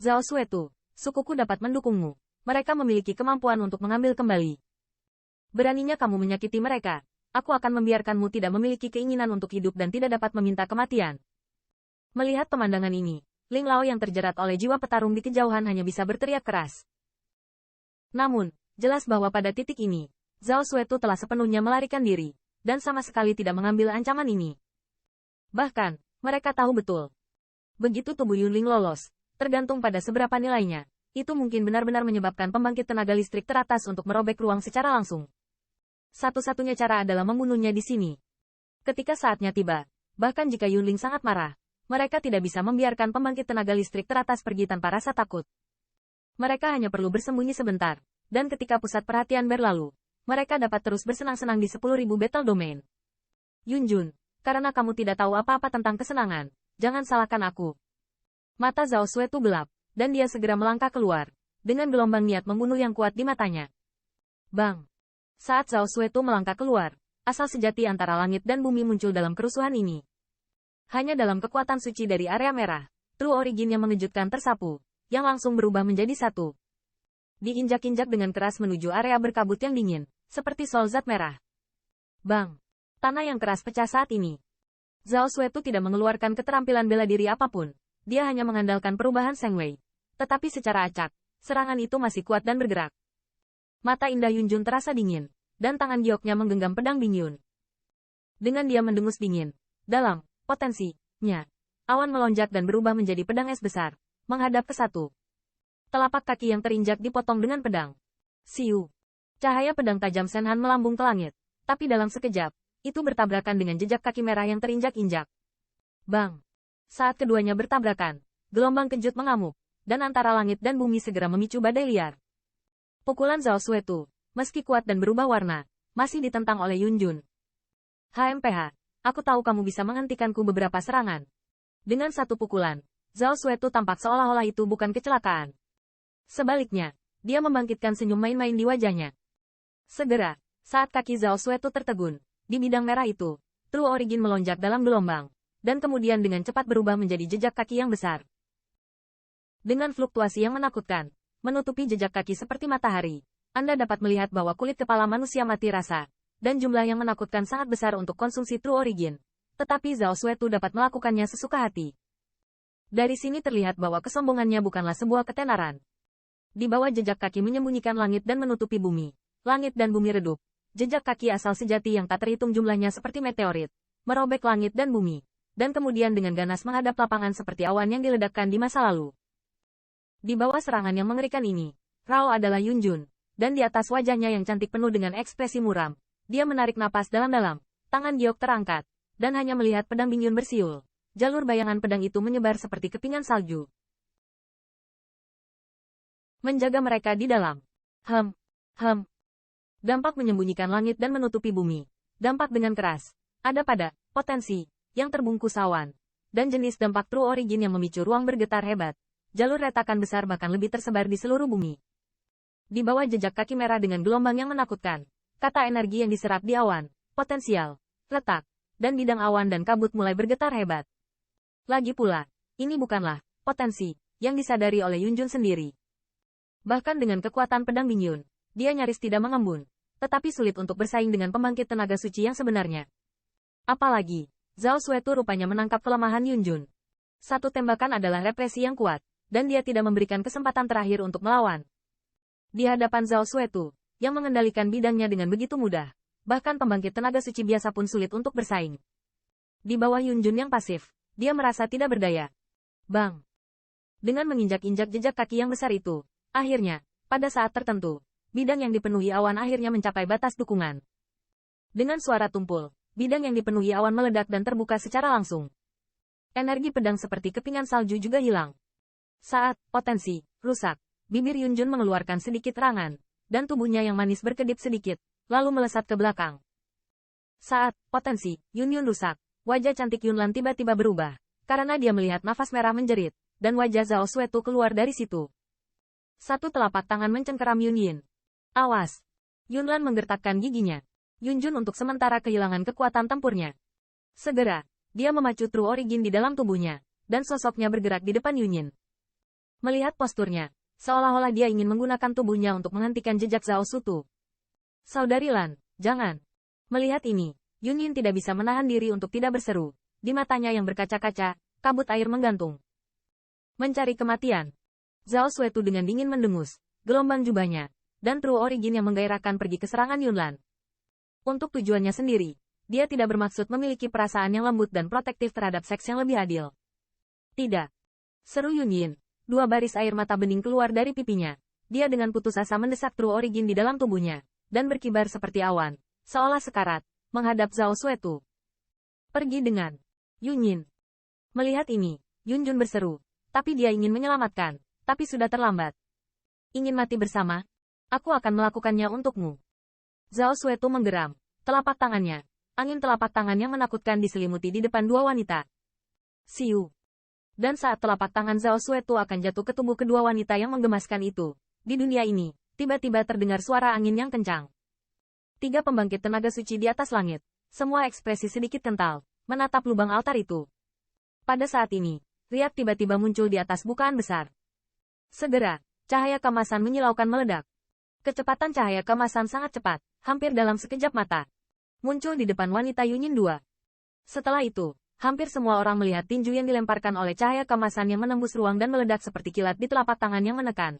Zhao Suetu, sukuku dapat mendukungmu. Mereka memiliki kemampuan untuk mengambil kembali. Beraninya kamu menyakiti mereka. Aku akan membiarkanmu tidak memiliki keinginan untuk hidup dan tidak dapat meminta kematian. Melihat pemandangan ini, Ling Lao yang terjerat oleh jiwa petarung di kejauhan hanya bisa berteriak keras. Namun, jelas bahwa pada titik ini, Zhao Suetu telah sepenuhnya melarikan diri, dan sama sekali tidak mengambil ancaman ini. Bahkan, mereka tahu betul. Begitu tubuh Yunling lolos, tergantung pada seberapa nilainya, itu mungkin benar-benar menyebabkan pembangkit tenaga listrik teratas untuk merobek ruang secara langsung. Satu-satunya cara adalah membunuhnya di sini. Ketika saatnya tiba, bahkan jika Yunling sangat marah, mereka tidak bisa membiarkan pembangkit tenaga listrik teratas pergi tanpa rasa takut. Mereka hanya perlu bersembunyi sebentar, dan ketika pusat perhatian berlalu, mereka dapat terus bersenang-senang di 10.000 battle domain. Yunjun, karena kamu tidak tahu apa-apa tentang kesenangan, jangan salahkan aku. Mata Zhao Suetu gelap, dan dia segera melangkah keluar, dengan gelombang niat membunuh yang kuat di matanya. Bang! Saat Zhao Suetu melangkah keluar, asal sejati antara langit dan bumi muncul dalam kerusuhan ini. Hanya dalam kekuatan suci dari area merah, True Origin yang mengejutkan tersapu, yang langsung berubah menjadi satu. Diinjak-injak dengan keras menuju area berkabut yang dingin, seperti sol zat merah. Bang! Tanah yang keras pecah saat ini. Zhao Suetu tidak mengeluarkan keterampilan bela diri apapun, dia hanya mengandalkan perubahan Seng Wei. Tetapi secara acak, serangan itu masih kuat dan bergerak. Mata indah Yunjun terasa dingin, dan tangan gioknya menggenggam pedang Bingyun. Dengan dia mendengus dingin, dalam, potensinya, awan melonjak dan berubah menjadi pedang es besar, menghadap ke satu. Telapak kaki yang terinjak dipotong dengan pedang. Siu. Cahaya pedang tajam Senhan melambung ke langit, tapi dalam sekejap, itu bertabrakan dengan jejak kaki merah yang terinjak-injak. Bang! Saat keduanya bertabrakan, gelombang kejut mengamuk, dan antara langit dan bumi segera memicu badai liar. Pukulan Zhao Suetu, meski kuat dan berubah warna, masih ditentang oleh Yunjun. HMPH, aku tahu kamu bisa menghentikanku beberapa serangan. Dengan satu pukulan, Zhao Suetu tampak seolah-olah itu bukan kecelakaan. Sebaliknya, dia membangkitkan senyum main-main di wajahnya. Segera, saat kaki Zhao Suetu tertegun, di bidang merah itu, True Origin melonjak dalam gelombang, dan kemudian dengan cepat berubah menjadi jejak kaki yang besar. Dengan fluktuasi yang menakutkan, menutupi jejak kaki seperti matahari, Anda dapat melihat bahwa kulit kepala manusia mati rasa, dan jumlah yang menakutkan sangat besar untuk konsumsi True Origin. Tetapi Zhao Suetu dapat melakukannya sesuka hati. Dari sini terlihat bahwa kesombongannya bukanlah sebuah ketenaran. Di bawah jejak kaki menyembunyikan langit dan menutupi bumi. Langit dan bumi redup. Jejak kaki asal sejati yang tak terhitung jumlahnya seperti meteorit, merobek langit dan bumi, dan kemudian dengan ganas menghadap lapangan seperti awan yang diledakkan di masa lalu. Di bawah serangan yang mengerikan ini, Rao adalah Yunjun, dan di atas wajahnya yang cantik penuh dengan ekspresi muram, dia menarik napas dalam-dalam, tangan giok terangkat, dan hanya melihat pedang Bingyun bersiul. Jalur bayangan pedang itu menyebar seperti kepingan salju. Menjaga mereka di dalam. Dampak menyembunyikan langit dan menutupi bumi. Dampak dengan keras. Ada pada, potensi, yang terbungkus awan. Dan jenis dampak True Origin yang memicu ruang bergetar hebat. Jalur retakan besar bahkan lebih tersebar di seluruh bumi. Di bawah jejak kaki merah dengan gelombang yang menakutkan, kata energi yang diserap di awan, potensial, retak, dan bidang awan dan kabut mulai bergetar hebat. Lagi pula, ini bukanlah potensi yang disadari oleh Yunjun sendiri. Bahkan dengan kekuatan pedang Bingyun, dia nyaris tidak mengembun, tetapi sulit untuk bersaing dengan pembangkit tenaga suci yang sebenarnya. Apalagi, Zhao Suetu rupanya menangkap kelemahan Yunjun. Satu tembakan adalah represi yang kuat, dan dia tidak memberikan kesempatan terakhir untuk melawan. Di hadapan Zhao Suetu, yang mengendalikan bidangnya dengan begitu mudah, bahkan pembangkit tenaga suci biasa pun sulit untuk bersaing. Di bawah Yunjun yang pasif, dia merasa tidak berdaya. Bang! Dengan menginjak-injak jejak kaki yang besar itu, akhirnya, pada saat tertentu, bidang yang dipenuhi awan akhirnya mencapai batas dukungan. Dengan suara tumpul, bidang yang dipenuhi awan meledak dan terbuka secara langsung. Energi pedang seperti kepingan salju juga hilang. Saat, potensi, rusak, bibir Yunjun mengeluarkan sedikit rangan, dan tubuhnya yang manis berkedip sedikit, lalu melesat ke belakang. Saat, potensi, Yun rusak, wajah cantik Yunlan tiba-tiba berubah, karena dia melihat nafas merah menjerit, dan wajah Zhao Suetu keluar dari situ. Satu telapak tangan mencengkeram Yunyin. Awas! Yunlan menggertakkan giginya. Yunjun untuk sementara kehilangan kekuatan tempurnya. Segera, dia memacu True Origin di dalam tubuhnya, dan sosoknya bergerak di depan Yunyin. Melihat posturnya, seolah-olah dia ingin menggunakan tubuhnya untuk menghentikan jejak Zhao Sutu. Saudari Lan, jangan. Melihat ini, Yun Yin tidak bisa menahan diri untuk tidak berseru. Di matanya yang berkaca-kaca, kabut air menggantung. Mencari kematian. Zhao Suetu dengan dingin mendengus, gelombang jubahnya, dan True Origin yang menggairahkan pergi ke serangan Yunlan. Untuk tujuannya sendiri, dia tidak bermaksud memiliki perasaan yang lembut dan protektif terhadap seks yang lebih adil. Tidak. Seru Yun Yin. Dua baris air mata bening keluar dari pipinya. Dia dengan putus asa mendesak True Origin di dalam tubuhnya, dan berkibar seperti awan, seolah sekarat, menghadap Zhao Suetu. Pergi dengan Yun Yin. Melihat ini, Yun Jun berseru, tapi dia ingin menyelamatkan, tapi sudah terlambat. Ingin mati bersama? Aku akan melakukannya untukmu. Zhao Suetu menggeram, telapak tangannya, angin telapak tangan yang menakutkan diselimuti di depan dua wanita. Siu. Dan saat telapak tangan Zhao Suetu akan jatuh ke tubuh kedua wanita yang menggemaskan itu, di dunia ini, tiba-tiba terdengar suara angin yang kencang. Tiga pembangkit tenaga suci di atas langit, semua ekspresi sedikit kental, menatap lubang altar itu. Pada saat ini, riak tiba-tiba muncul di atas bukaan besar. Segera, cahaya kemasan menyilaukan meledak. Kecepatan cahaya kemasan sangat cepat, hampir dalam sekejap mata. Muncul di depan wanita Yunyin II. Setelah itu, hampir semua orang melihat tinju yang dilemparkan oleh cahaya kemasan yang menembus ruang dan meledak seperti kilat di telapak tangan yang menekan.